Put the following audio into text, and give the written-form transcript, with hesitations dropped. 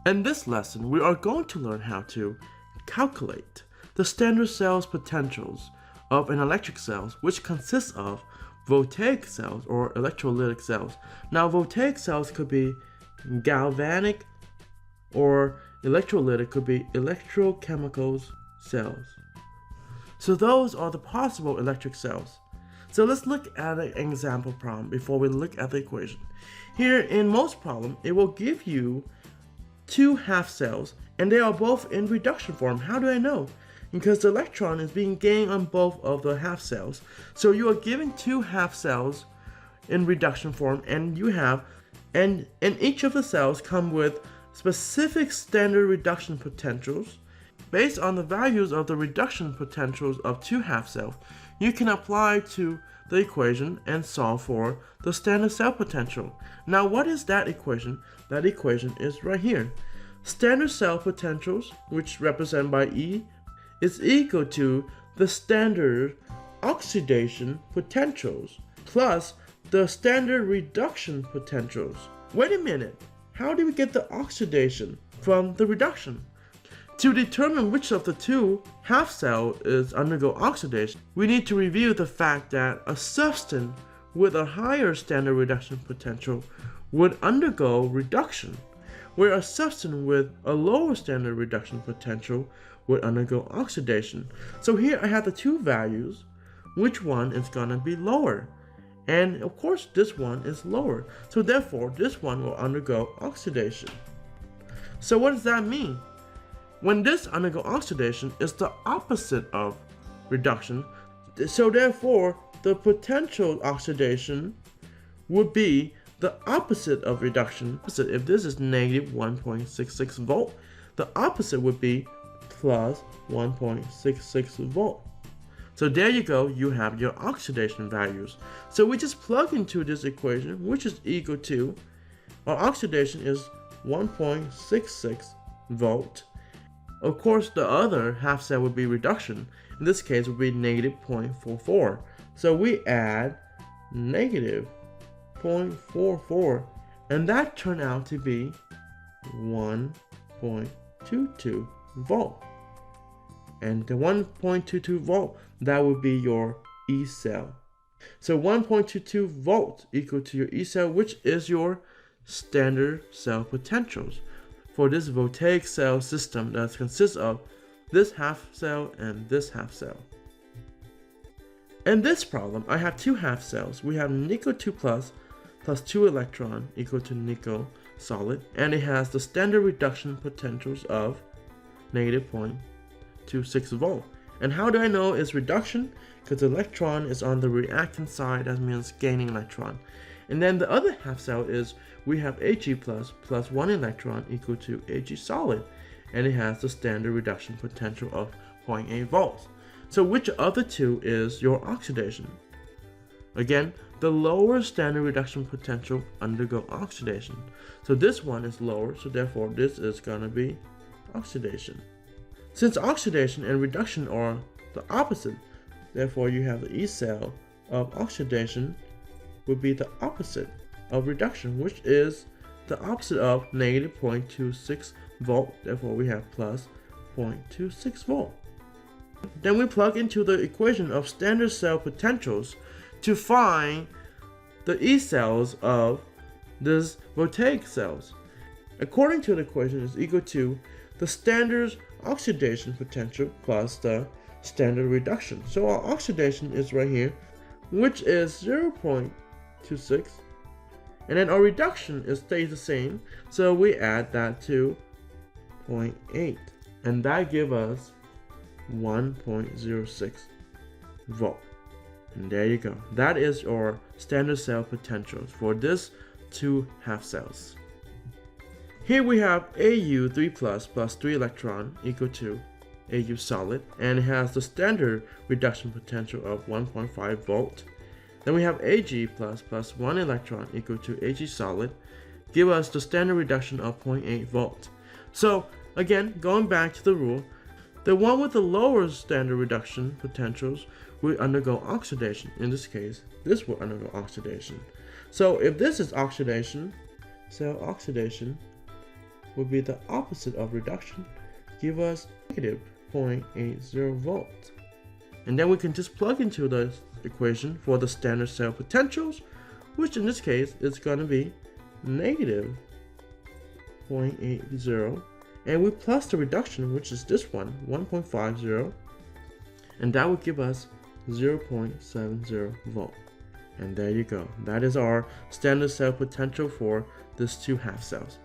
In this lesson, we are going to learn how to calculate the standard cells potentials of an electric cells, which consists of voltaic cells or electrolytic cells. Now, voltaic cells could be galvanic, or electrolytic could be electrochemical cells. So those are the possible electric cells. So let's look at an example problem before we look at the equation. Here in most problems, it will give you two half cells, and they are both in reduction form. How do I know? Because the electron is being gained on both of the half cells. So you are given two half cells in reduction form, and each of the cells come with specific standard reduction potentials. Based on the values of the reduction potentials of two half cells, you can apply to the equation and solve for the standard cell potential. Now, what is that equation? That equation is right here. Standard cell potentials, which represented by E, is equal to the standard oxidation potentials plus the standard reduction potentials. Wait a minute, how do we get the oxidation from the reduction? To determine which of the two half cells is undergo oxidation, we need to review the fact that a substance with a higher standard reduction potential would undergo reduction, where a substance with a lower standard reduction potential would undergo oxidation. So here I have the two values. Which one is going to be lower? And of course this one is lower. So therefore this one will undergo oxidation. So what does that mean? When this undergo oxidation is the opposite of reduction, so therefore the potential oxidation would be the opposite of reduction. If this is negative 1.66 volt, the opposite would be plus 1.66 volt. So there you go, you have your oxidation values. So we just plug into this equation, which is equal to, our oxidation is 1.66 volt. Of course, the other half cell would be reduction. In this case, would be negative 0.44. So we add negative 0.44, and that turned out to be 1.22 volt. And the 1.22 volt, that would be your E cell. So 1.22 volt equal to your E cell, which is your standard cell potentials for this voltaic cell system that consists of this half cell and this half cell. In this problem, I have two half cells. We have nickel 2 plus 2 electron equal to nickel solid, and it has the standard reduction potentials of negative 0.26 volt. And how do I know it's reduction? Because the electron is on the reactant side, that means gaining electron. And then the other half cell is we have Ag plus 1 electron equal to Ag solid, and it has the standard reduction potential of 0.8 volts. So which of the two is your oxidation? Again, the lower standard reduction potential undergo oxidation. So this one is lower, so therefore this is going to be oxidation. Since oxidation and reduction are the opposite, therefore you have the E cell of oxidation would be the opposite of reduction, which is the opposite of negative 0.26 volt. Therefore we have plus 0.26 volt. Then we plug into the equation of standard cell potentials to find the E cells of these voltaic cells. According to the equation, is equal to the standard oxidation potential plus the standard reduction. So our oxidation is right here, which is 0.26, and then our reduction stays the same, so we add that to 0.8, and that gives us 1.06 volt. And there you go. That is our standard cell potentials for this two half cells. Here we have Au 3 plus 3 electron equal to Au solid, and it has the standard reduction potential of 1.5 volt. Then we have Ag plus 1 electron equal to Ag solid, give us the standard reduction of 0.8 volt. So again, going back to the rule, the one with the lower standard reduction potentials will undergo oxidation. In this case, this will undergo oxidation. So if this is oxidation, cell oxidation would be the opposite of reduction, give us negative 0.80 volts. And then we can just plug into the equation for the standard cell potentials, which in this case is going to be negative 0.80, and we plus the reduction, which is this one, 1.50, and that would give us 0.70 volt. And there you go. That is our standard cell potential for these two half cells.